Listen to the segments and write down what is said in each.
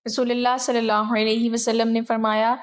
رسول اللہ صلی اللہ علیہ وسلم نے فرمایا،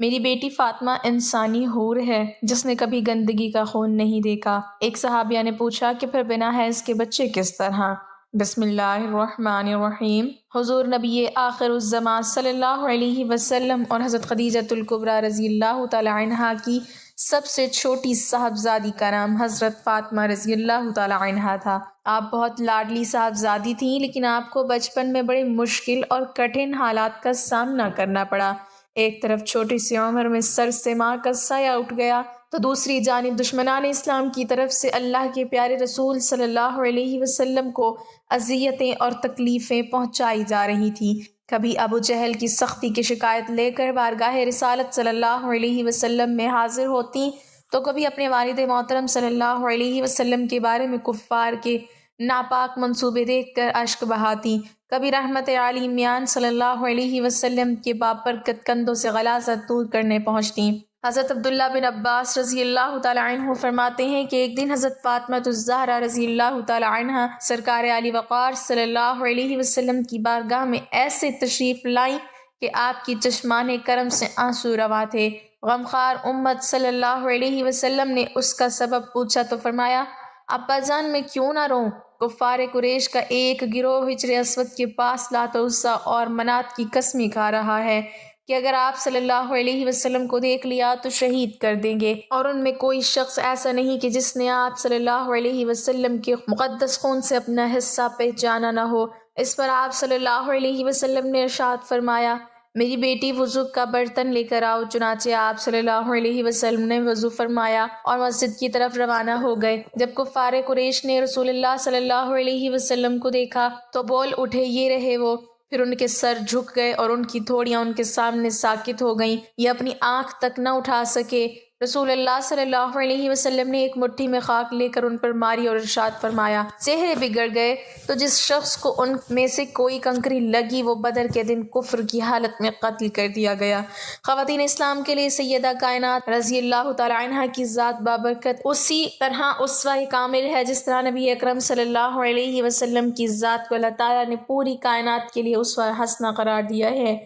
میری بیٹی فاطمہ انسانی حور ہے جس نے کبھی گندگی کا خون نہیں دیکھا۔ ایک صحابیہ نے پوچھا کہ پھر بنا حیض کے بچے کس طرح؟ بسم اللہ الرحمن الرحیم۔ حضور نبی آخر الزمان صلی اللہ علیہ وسلم اور حضرت خدیجۃ الکبریٰ رضی اللہ تعالی عنہا کی سب سے چھوٹی صاحبزادی کا نام حضرت فاطمہ رضی اللہ تعالی عنہا تھا۔ آپ بہت لاڈلی صاحبزادی تھیں، لیکن آپ کو بچپن میں بڑے مشکل اور کٹھن حالات کا سامنا کرنا پڑا۔ ایک طرف چھوٹی سی عمر میں سر سے ماں کا سایہ اٹھ گیا تو دوسری جانب دشمنان اسلام کی طرف سے اللہ کے پیارے رسول صلی اللہ علیہ وسلم کو اذیتیں اور تکلیفیں پہنچائی جا رہی تھیں۔ کبھی ابو جہل کی سختی کی شکایت لے کر بارگاہ رسالت صلی اللہ علیہ وسلم میں حاضر ہوتی تو کبھی اپنے والد محترم صلی اللہ علیہ وسلم کے بارے میں کفار کے ناپاک منصوبے دیکھ کر اشک بہاتی، کبھی رحمت عالی میان صلی اللہ علیہ وسلم کے بابرکت کندھوں سے غلاظت دور کرنے پہنچتی۔ حضرت عبداللہ بن عباس رضی اللہ تعالی عنہ فرماتے ہیں کہ ایک دن حضرت فاطمہ الزہرا رضی اللہ تعالی عنہا سرکار علی وقار صلی اللہ علیہ وسلم کی بارگاہ میں ایسے تشریف لائیں کہ آپ کی چشمان کرم سے آنسو روا تھے۔ غمخوار امت صلی اللہ علیہ وسلم نے اس کا سبب پوچھا تو فرمایا، ابا جان میں کیوں نہ روں؟ کفار قریش کا ایک گروہ حجر اسود کے پاس لات و عزیٰ اور منات کی قسمیں کھا رہا ہے کہ اگر آپ صلی اللہ علیہ وسلم کو دیکھ لیا تو شہید کر دیں گے، اور ان میں کوئی شخص ایسا نہیں کہ جس نے آپ صلی اللہ علیہ وسلم کے مقدس خون سے اپنا حصہ پہچانا نہ ہو۔ اس پر آپ صلی اللہ علیہ وسلم نے ارشاد فرمایا، میری بیٹی وضو کا برتن لے کر آؤ۔ چنانچہ آپ صلی اللہ علیہ وسلم نے وضو فرمایا اور مسجد کی طرف روانہ ہو گئے۔ جب کفار قریش نے رسول اللہ صلی اللہ علیہ وسلم کو دیکھا تو بول اٹھے، یہ رہے وہ۔ پھر ان کے سر جھک گئے اور ان کی تھوڑیاں ان کے سامنے ساکت ہو گئیں، یہ اپنی آنکھ تک نہ اٹھا سکے۔ رسول اللہ صلی اللہ علیہ وسلم نے ایک مٹھی میں خاک لے کر ان پر ماری اور ارشاد فرمایا، چہرے بگڑ گئے تو جس شخص کو ان میں سے کوئی کنکری لگی وہ بدر کے دن کفر کی حالت میں قتل کر دیا گیا۔ خواتین اسلام کے لیے سیدہ کائنات رضی اللہ تعالی عنہا کی ذات بابرکت اسی طرح اسوہ کامل ہے جس طرح نبی اکرم صلی اللہ علیہ وسلم کی ذات کو اللہ تعالیٰ نے پوری کائنات کے لیے اسوہ حسنہ قرار دیا ہے۔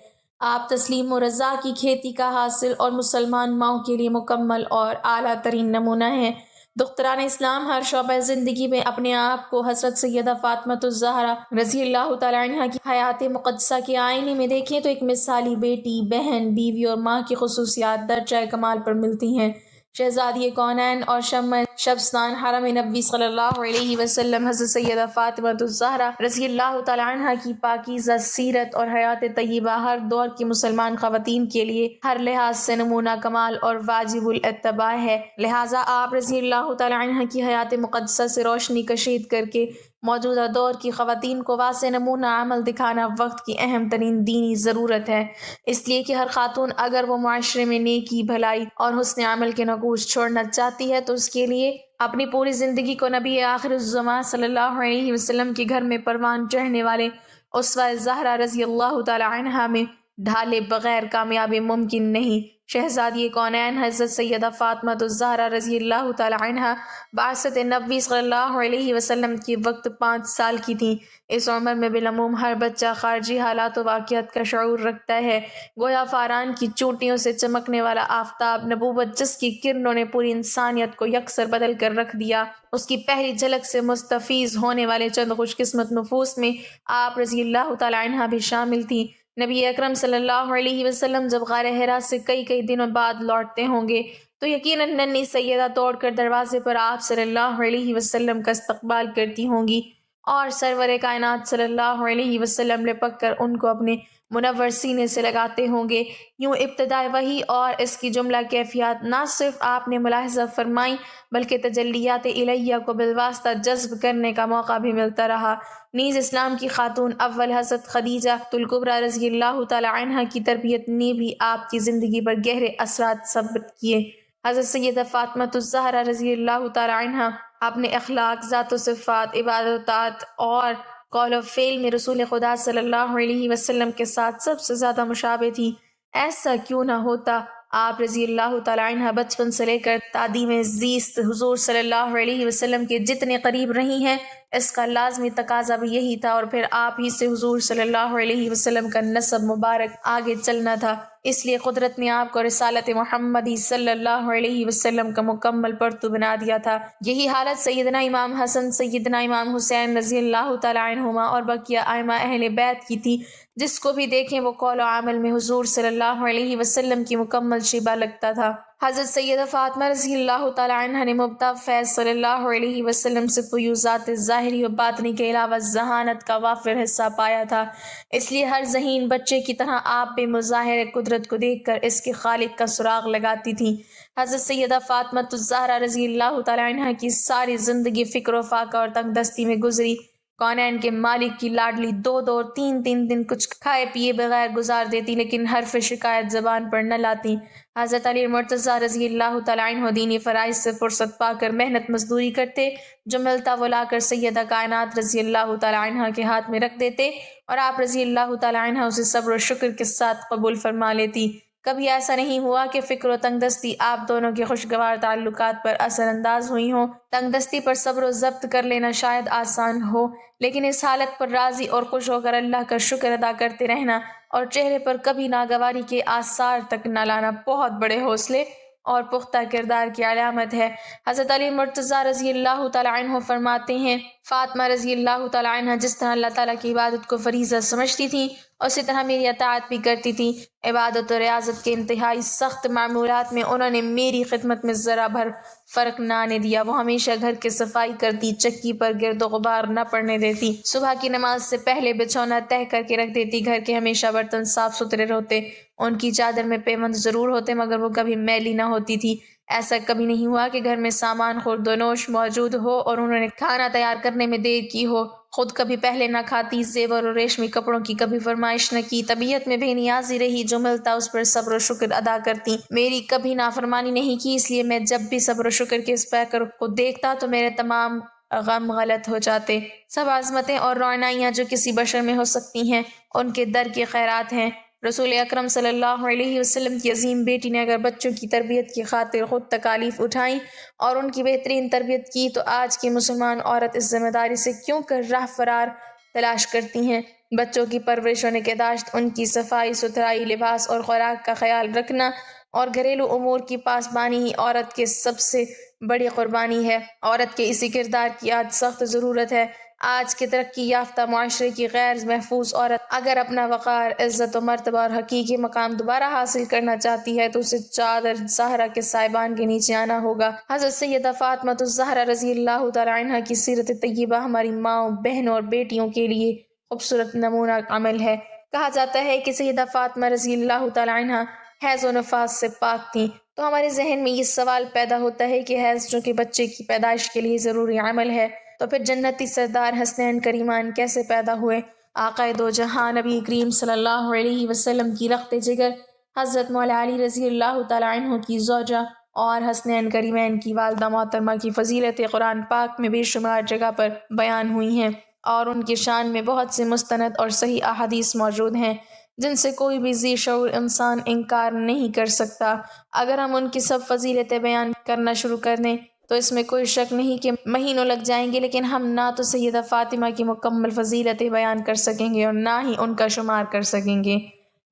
آپ تسلیم و رضا کی کھیتی کا حاصل اور مسلمان ماؤں کے لیے مکمل اور اعلیٰ ترین نمونہ ہیں۔ دختران اسلام ہر شعبہ زندگی میں اپنے آپ کو حضرت سیدہ فاطمہ الزہرا رضی اللہ تعالی عنہا کی حیات مقدسہ کے آئینے میں دیکھیں تو ایک مثالی بیٹی، بہن، بیوی اور ماں کی خصوصیات درجہ کمال پر ملتی ہیں۔ شہزادی کونین اور شمع شبستان حرم نبی صلی اللہ علیہ وسلم حضرت سیدہ فاطمہ الزہرا رضی اللہ تعالی عنہا کی پاکیزہ سیرت اور حیات طیبہ ہر دور کی مسلمان خواتین کے لیے ہر لحاظ سے نمونہ کمال اور واجب الاتباع ہے۔ لہٰذا آپ رضی اللہ تعالی عنہا کی حیات مقدسہ سے روشنی کشید کر کے موجودہ دور کی خواتین کو واضح نمونہ عمل دکھانا وقت کی اہم ترین دینی ضرورت ہے، اس لیے کہ ہر خاتون اگر وہ معاشرے میں نیکی، بھلائی اور حسن عمل کے نقوش چھوڑنا چاہتی ہے تو اس کے لیے اپنی پوری زندگی کو نبی آخر الزمان صلی اللہ علیہ وسلم کے گھر میں پروان چڑھنے والے اسوہ زہرا رضی اللہ تعالی عنہا میں ڈھالے بغیر کامیابی ممکن نہیں۔ شہزادی کونین حضرت سیدہ فاطمہ الزہرا رضی اللہ تعالی عنہا بعثت نبی صلی اللہ علیہ وسلم کے وقت 5 سال کی تھیں۔ اس عمر میں بالعموم ہر بچہ خارجی حالات و واقعات کا شعور رکھتا ہے، گویا فاران کی چونٹیوں سے چمکنے والا آفتاب نبوت جس کی کرنوں نے پوری انسانیت کو یکسر بدل کر رکھ دیا، اس کی پہلی جھلک سے مستفیض ہونے والے چند خوش قسمت نفوس میں آپ رضی اللہ تعالی عنہا بھی شامل تھیں۔ نبی اکرم صلی اللہ علیہ وسلم جب غار حرا سے کئی دنوں بعد لوٹتے ہوں گے تو یقیناً ننھی سیدہ توڑ کر دروازے پر آپ صلی اللہ علیہ وسلم کا استقبال کرتی ہوں گی اور سرور کائنات صلی اللہ علیہ وسلم لپک کر ان کو اپنے منور سینے سے لگاتے ہوں گے۔ یوں ابتدائے وحی اور اس کی جملہ کیفیات نہ صرف آپ نے ملاحظہ فرمائیں بلکہ تجلیات الہیہ کو بالواسطہ جذب کرنے کا موقع بھی ملتا رہا۔ نیز اسلام کی خاتون اول حضرت خدیجہ الکبریٰ رضی اللہ تعالی عنہا کی تربیت نے بھی آپ کی زندگی پر گہرے اثرات ثبت کیے۔ حضرت سیدہ فاطمہ الزہرا رضی اللہ تعالی عنہا اپنے اخلاق، ذات و صفات، عبادات اور قول و فعل میں رسول خدا صلی اللہ علیہ وسلم کے ساتھ سب سے زیادہ مشابہ تھی۔ ایسا کیوں نہ ہوتا، آپ رضی اللہ تعالی عنہ بچپن سے لے کر تعدیم زیست حضور صلی اللہ علیہ وسلم کے جتنے قریب رہی ہیں، اس کا لازمی تقاضا بھی یہی تھا، اور پھر آپ ہی سے حضور صلی اللہ علیہ وسلم کا نسب مبارک آگے چلنا تھا۔ اس لیے قدرت نے آپ کو رسالت محمدی صلی اللہ علیہ وسلم کا مکمل پرتو بنا دیا تھا۔ یہی حالت سیدنا امام حسن، سیدنا امام حسین رضی اللہ تعالیٰ عنہما اور بقیہ ائمہ اہل بیت کی تھی۔ جس کو بھی دیکھیں وہ قول و عمل میں حضور صلی اللہ علیہ وسلم کی مکمل شبہ لگتا تھا۔ حضرت سیدہ فاطمہ رضی اللہ تعالیٰ عنہ نے مبتغ فیض صلی اللہ علیہ وسلم سے فیوضات ظاہری و باطنی کے علاوہ ذہانت کا وافر حصہ پایا تھا، اس لیے ہر ذہین بچے کی طرح آپ بے مظاہر قدرت کو دیکھ کر اس کے خالق کا سراغ لگاتی تھیں۔ حضرت سیدہ فاطمہ الزہرا رضی اللہ تعالیٰ عنہ کی ساری زندگی فکر و فاقہ اور تنگ دستی میں گزری۔ کونین کے مالک کی لاڈلی 2 اور 3 دن کچھ کھائے پیے بغیر گزار دیتی، لیکن حرف شکایت زبان پر نہ لاتی۔ حضرت علی مرتضیٰ رضی اللہ تعالیٰ عنہ دینی فرائض سے فرصت پا کر محنت مزدوری کرتے، جو ملتا وہ لا کر سیدہ کائنات رضی اللہ تعالیٰ عنہ کے ہاتھ میں رکھ دیتے، اور آپ رضی اللہ تعالیٰ عنہ اسے صبر و شکر کے ساتھ قبول فرما لیتی۔ کبھی ایسا نہیں ہوا کہ فکر و تنگ دستی آپ دونوں کے خوشگوار تعلقات پر اثر انداز ہوئی ہوں۔ تنگ دستی پر صبر و ضبط کر لینا شاید آسان ہو، لیکن اس حالت پر راضی اور خوش ہو کر اللہ کا شکر ادا کرتے رہنا اور چہرے پر کبھی ناگواری کے آثار تک نہ لانا بہت بڑے حوصلے اور پختہ کردار کی علامت ہے۔ حضرت علی مرتضیٰ رضی اللہ تعالیٰ عنہ فرماتے ہیں، فاطمہ رضی اللہ تعالیٰ عنہ جس طرح اللہ تعالیٰ کی عبادت کو فریضہ سمجھتی تھیں، اسی طرح میری اطاعت بھی کرتی تھی۔ عبادت و ریاضت کے انتہائی سخت معمولات میں انہوں نے میری خدمت میں ذرا بھر فرق نہ آنے دیا۔ وہ ہمیشہ گھر کی صفائی کرتی، چکی پر گرد و غبار نہ پڑنے دیتی، صبح کی نماز سے پہلے بچھونا تہہ کر کے رکھ دیتی، گھر کے ہمیشہ برتن صاف ستھرے ہوتے، ان کی چادر میں پیوند ضرور ہوتے مگر وہ کبھی میلی نہ ہوتی تھی۔ ایسا کبھی نہیں ہوا کہ گھر میں سامان خورد و نوش موجود ہو اور انہوں نے کھانا تیار کرنے میں دیر کی ہو۔ خود کبھی پہلے نہ کھاتی، زیور اور ریشمی کپڑوں کی کبھی فرمائش نہ کی، طبیعت میں بے نیازی رہی، جو ملتا اس پر صبر و شکر ادا کرتی، میری کبھی نافرمانی نہیں کی، اس لیے میں جب بھی صبر و شکر کے اس پیکر کو دیکھتا تو میرے تمام غم غلط ہو جاتے۔ سب عظمتیں اور روعنائیاں جو کسی بشر میں ہو سکتی ہیں ان کے در کے خیرات ہیں۔ رسول اکرم صلی اللہ علیہ وسلم کی عظیم بیٹی نے اگر بچوں کی تربیت کی خاطر خود تکالیف اٹھائیں اور ان کی بہترین تربیت کی، تو آج کی مسلمان عورت اس ذمہ داری سے کیوں کر راہ فرار تلاش کرتی ہیں؟ بچوں کی پرورش و نگہداشت، ان کی صفائی ستھرائی، لباس اور خوراک کا خیال رکھنا اور گھریلو امور کی پاسبانی ہی عورت کے سب سے بڑی قربانی ہے۔ عورت کے اسی کردار کی آج سخت ضرورت ہے۔ آج کے ترقی یافتہ معاشرے کی غیر محفوظ عورت اگر اپنا وقار، عزت و مرتبہ اور حقیقی مقام دوبارہ حاصل کرنا چاہتی ہے تو اسے چادر زہرا کے سائبان کے نیچے آنا ہوگا۔ حضرت سیدہ فاطمہ الزہرا رضی اللہ تعالیٰ عنہ کی سیرت طیبہ ہماری ماؤں، بہنوں اور بیٹیوں کے لیے خوبصورت نمونہ عمل ہے۔ کہا جاتا ہے کہ سیدہ فاطمہ رضی اللہ تعالیٰ عنہ حیض و نفاس سے پاک تھیں، تو ہمارے ذہن میں یہ سوال پیدا ہوتا ہے کہ حیض جو کہ بچے کی پیدائش کے لیے ضروری عمل ہے، تو پھر جنتی سردار حسنین کریمان کیسے پیدا ہوئے؟ آقا دو جہاں نبی کریم صلی اللہ علیہ وسلم کی رخت جگر حضرت مولا علی رضی اللہ تعالیٰ عنہ کی زوجہ اور حسنین کریمین کی والدہ محترمہ کی فضیلت قرآن پاک میں بے شمار جگہ پر بیان ہوئی ہیں، اور ان کی شان میں بہت سے مستند اور صحیح احادیث موجود ہیں جن سے کوئی بھی ذی شعور انسان انکار نہیں کر سکتا۔ اگر ہم ان کی سب فضیلتیں بیان کرنا شروع کر دیں تو اس میں کوئی شک نہیں کہ مہینوں لگ جائیں گے، لیکن ہم نہ تو سیدہ فاطمہ کی مکمل فضیلتیں بیان کر سکیں گے اور نہ ہی ان کا شمار کر سکیں گے۔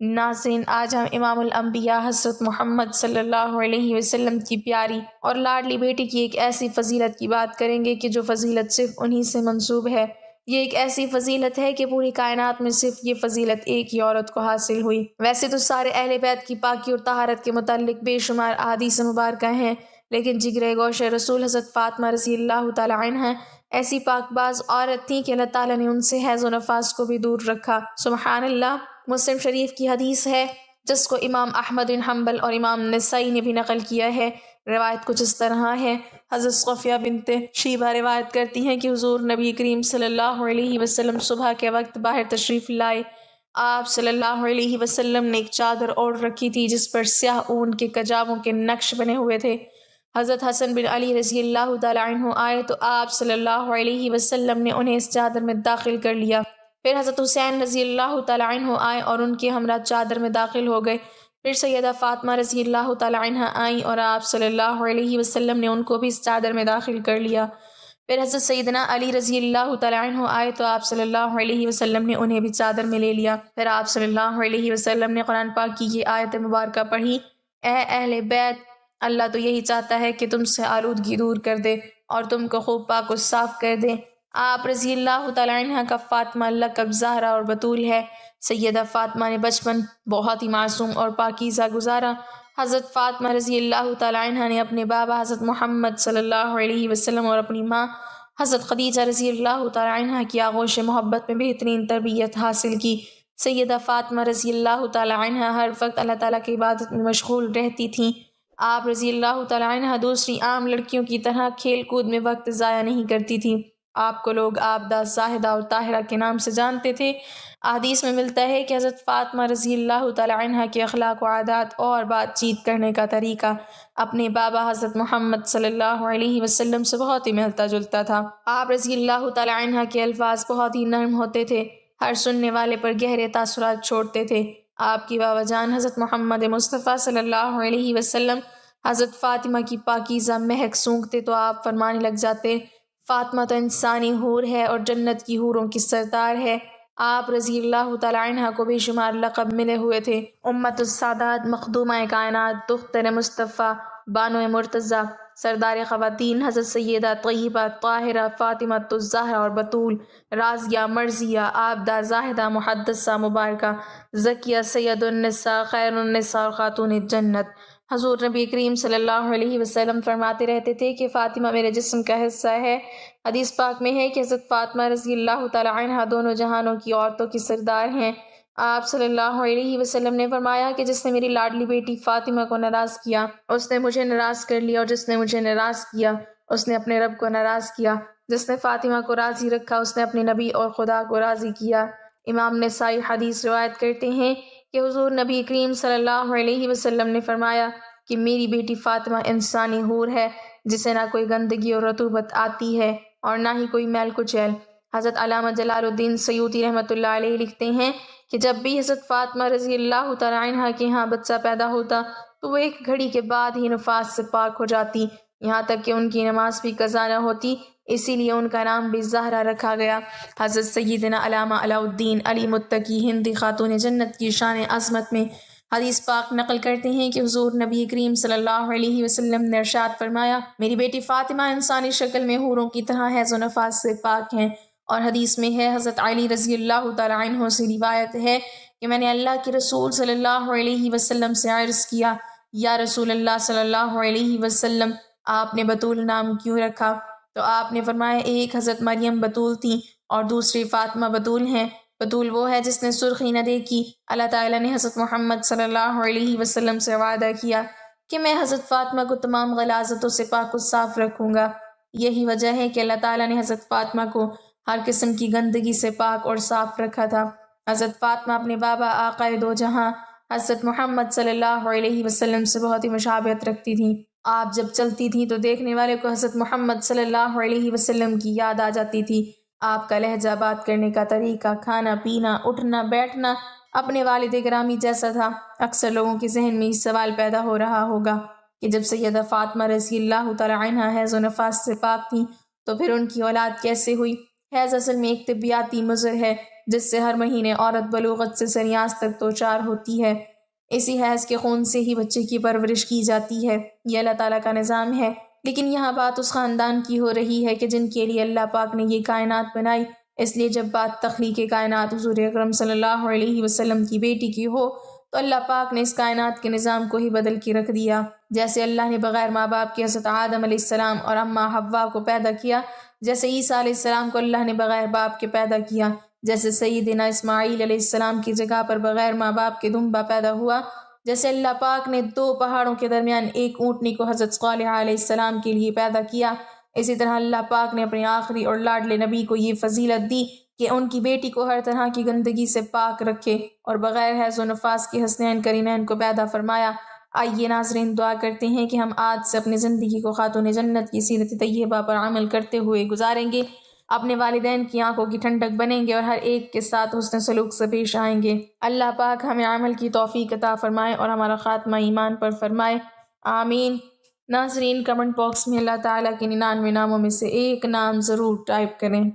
ناظرین، آج ہم امام الانبیاء حضرت محمد صلی اللہ علیہ وسلم کی پیاری اور لاڈلی بیٹی کی ایک ایسی فضیلت کی بات کریں گے کہ جو فضیلت صرف انہی سے منسوب ہے۔ یہ ایک ایسی فضیلت ہے کہ پوری کائنات میں صرف یہ فضیلت ایک ہی عورت کو حاصل ہوئی۔ ویسے تو سارے اہل بیت کی پاکی اور طہارت کے متعلق بے شمار احادیث مبارکہ ہیں، لیکن جگر گوش رسول حضرت فاطمہ رضی اللہ تعالیٰ عنہ ایسی پاک باز عورت تھیں کہ اللہ تعالیٰ نے ان سے حیض و نفاس کو بھی دور رکھا۔ سبحان اللہ۔ مسلم شریف کی حدیث ہے جس کو امام احمد بن حنبل اور امام نسائی نے بھی نقل کیا ہے۔ روایت کچھ اس طرح ہے، حضرت صفیہ بنت شیبہ روایت کرتی ہیں کہ حضور نبی کریم صلی اللہ علیہ وسلم صبح کے وقت باہر تشریف لائے۔ آپ صلی اللہ علیہ وسلم نے ایک چادر اوڑھ رکھی تھی جس پر سیاہ اون کے کجاووں کے نقش بنے ہوئے تھے۔ حضرت حسن بن علی رضی اللہ تعالیٰ عنہ آئے تو آپ صلی اللہ علیہ وسلم نے انہیں اس چادر میں داخل کر لیا۔ پھر حضرت حسین رضی اللہ تعالیٰ عنہ آئے اور ان کے ہمراہ چادر میں داخل ہو گئے۔ پھر سیدہ فاطمہ رضی اللہ تعالیٰ عنہ آئیں اور آپ صلی اللہ علیہ وسلم نے ان کو بھی اس چادر میں داخل کر لیا۔ پھر حضرت سیدنا علی رضی اللہ تعالیٰ عنہ آئے تو آپ صلی اللہ علیہ وسلم نے انہیں بھی چادر میں لے لیا۔ پھر آپ صلی اللہ علیہ وسلم نے قرآن پاک کی یہ آیت مبارکہ پڑھی، اے اہل بیت، اللہ تو یہی چاہتا ہے کہ تم سے آلودگی دور کر دے اور تم کو خوب پاک و صاف کر دے۔ آپ رضی اللہ تعالیٰ عنہ کا فاطمہ لقب زہرا اور بطول ہے۔ سیدہ فاطمہ نے بچپن بہت ہی معصوم اور پاکیزہ گزارا۔ حضرت فاطمہ رضی اللہ تعالیٰ عنہ نے اپنے بابا حضرت محمد صلی اللہ علیہ وسلم اور اپنی ماں حضرت خدیجہ رضی اللہ تعالیٰ عنہ کی آغوش محبت میں بہترین تربیت حاصل کی۔ سیدہ فاطمہ رضی اللہ تعالیٰ عنہ ہر وقت اللہ تعالیٰ کی عبادت میں مشغول رہتی تھیں۔ آپ رضی اللہ تعالیٰ عنہ دوسری عام لڑکیوں کی طرح کھیل کود میں وقت ضائع نہیں کرتی تھیں۔ آپ کو لوگ عابدہ، زاہدہ اور طاہرہ کے نام سے جانتے تھے۔ احادیث میں ملتا ہے کہ حضرت فاطمہ رضی اللہ تعالیٰ عنہ کے اخلاق و عادات اور بات چیت کرنے کا طریقہ اپنے بابا حضرت محمد صلی اللہ علیہ وسلم سے بہت ہی ملتا جلتا تھا۔ آپ رضی اللہ تعالیٰ عنہ کے الفاظ بہت ہی نرم ہوتے تھے، ہر سننے والے پر گہرے تاثرات چھوڑتے تھے۔ آپ کی بابا جان حضرت محمد مصطفیٰ صلی اللہ علیہ وسلم حضرت فاطمہ کی پاکیزہ مہک سونگتے تو آپ فرمانے لگ جاتے، فاطمہ تو انسانی حور ہے اور جنت کی حوروں کی سردار ہے۔ آپ رضی اللہ تعالیٰ عنہ کو بے شمار لقب ملے ہوئے تھے، امت السادات، مخدومہ کائنات، دختر مصطفیٰ، بانو مرتضیٰ، سردار خواتین حضرت سیدہ طیبہ طاہرہ فاطمہ الزہرا اور بطول، راضیہ، مرضیہ، عابدہ، زاہدہ، محدثہ، مبارکہ، زکیہ، سید النساء، خیر النساء اور خاتون جنت۔ حضور نبی کریم صلی اللہ علیہ وسلم فرماتے رہتے تھے کہ فاطمہ میرے جسم کا حصہ ہے۔ حدیث پاک میں ہے کہ حضرت فاطمہ رضی اللہ تعالیٰ عنہ دونوں جہانوں کی عورتوں کی سردار ہیں۔ آپ صلی اللہ علیہ وسلم نے فرمایا کہ جس نے میری لاڈلی بیٹی فاطمہ کو ناراض کیا اس نے مجھے ناراض کر لیا، اور جس نے مجھے ناراض کیا اس نے اپنے رب کو ناراض کیا۔ جس نے فاطمہ کو راضی رکھا اس نے اپنے نبی اور خدا کو راضی کیا۔ امام نسائی حدیث روایت کرتے ہیں کہ حضور نبی کریم صلی اللہ علیہ وسلم نے فرمایا کہ میری بیٹی فاطمہ انسانی حور ہے جسے نہ کوئی گندگی اور رطوبت آتی ہے اور نہ ہی کوئی میل کچیل۔ حضرت علامہ جلال الدین سیوطی رحمۃ اللہ علیہ لکھتے ہیں کہ جب بھی حضرت فاطمہ رضی اللہ تعالیٰ عنہ کے ہاں بچہ پیدا ہوتا تو وہ ایک گھڑی کے بعد ہی نفاس سے پاک ہو جاتی، یہاں تک کہ ان کی نماز بھی قضا نہ ہوتی، اسی لیے ان کا نام بھی زہرا رکھا گیا۔ حضرت سیدنا علامہ علاء الدین علی متقی ہندی خاتون جنت کی شان عظمت میں حدیث پاک نقل کرتے ہیں کہ حضور نبی کریم صلی اللہ علیہ وسلم نے ارشاد فرمایا، میری بیٹی فاطمہ انسانی شکل میں حوروں کی طرح حیض و نفاس سے پاک ہیں۔ اور حدیث میں ہے، حضرت علی رضی اللہ تعالیٰ عنہ سے روایت ہے کہ میں نے اللہ کے رسول صلی اللہ علیہ وسلم سے عرض کیا، یا رسول اللہ صلی اللہ علیہ وسلم، آپ نے بطول نام کیوں رکھا؟ تو آپ نے فرمایا، ایک حضرت مریم بطول تھیں اور دوسری فاطمہ بطول ہیں۔ بطول وہ ہے جس نے سرخی نہ دیکھی۔ اللہ تعالیٰ نے حضرت محمد صلی اللہ علیہ وسلم سے وعدہ کیا کہ میں حضرت فاطمہ کو تمام غلاظتوں سے پاک و صاف رکھوں گا۔ یہی وجہ ہے کہ اللہ تعالیٰ نے حضرت فاطمہ کو ہر قسم کی گندگی سے پاک اور صاف رکھا تھا۔ حضرت فاطمہ اپنے بابا آقائے دو جہاں حضرت محمد صلی اللہ علیہ وسلم سے بہت ہی مشابہت رکھتی تھیں۔ آپ جب چلتی تھیں تو دیکھنے والے کو حضرت محمد صلی اللہ علیہ وسلم کی یاد آ جاتی تھی۔ آپ کا لہجہ، بات کرنے کا طریقہ، کھانا پینا، اٹھنا بیٹھنا اپنے والد گرامی جیسا تھا۔ اکثر لوگوں کے ذہن میں یہ سوال پیدا ہو رہا ہوگا کہ جب سیدہ فاطمہ رضی اللہ تعالیٰ عنہ حیض و نفاس سے پاک تھیں تو پھر ان کی اولاد کیسے ہوئی؟ حیض اصل میں ایک طبیعیاتی مضر ہے جس سے ہر مہینے عورت بلوغت سے سریاس تک دوچار ہوتی ہے۔ اسی حیض کے خون سے ہی بچے کی پرورش کی جاتی ہے۔ یہ اللہ تعالیٰ کا نظام ہے، لیکن یہاں بات اس خاندان کی ہو رہی ہے کہ جن کے لیے اللہ پاک نے یہ کائنات بنائی۔ اس لیے جب بات تخلیق کائنات حضور اکرم صلی اللہ علیہ وسلم کی بیٹی کی ہو تو اللہ پاک نے اس کائنات کے نظام کو ہی بدل کے رکھ دیا۔ جیسے اللہ نے بغیر ماں باپ کے حضرت آدم علیہ السلام اور اماں حوا کو پیدا کیا، جیسے عیسیٰ علیہ السلام کو اللہ نے بغیر باپ کے پیدا کیا، جیسے سیدنا اسماعیل علیہ السلام کی جگہ پر بغیر ماں باپ کے دمبا پیدا ہوا، جیسے اللہ پاک نے دو پہاڑوں کے درمیان ایک اونٹنی کو حضرت صالح علیہ السلام کے لیے پیدا کیا، اسی طرح اللہ پاک نے اپنے آخری اور لاڈلے نبی کو یہ فضیلت دی کہ ان کی بیٹی کو ہر طرح کی گندگی سے پاک رکھے اور بغیر حیض و نفاس کے حسنین کریمین کو پیدا فرمایا۔ آئیے ناظرین، دعا کرتے ہیں کہ ہم آج سے اپنی زندگی کو خاتون جنت کی سیرت طیبہ پر عمل کرتے ہوئے گزاریں گے، اپنے والدین کی آنکھوں کی ٹھنڈک بنیں گے اور ہر ایک کے ساتھ حسن سلوک سے پیش آئیں گے۔ اللہ پاک ہمیں عمل کی توفیق عطا فرمائے اور ہمارا خاتمہ ایمان پر فرمائے، آمین۔ ناظرین، کمنٹ باکس میں اللہ تعالیٰ کے 99 ناموں میں سے ایک نام ضرور ٹائپ کریں۔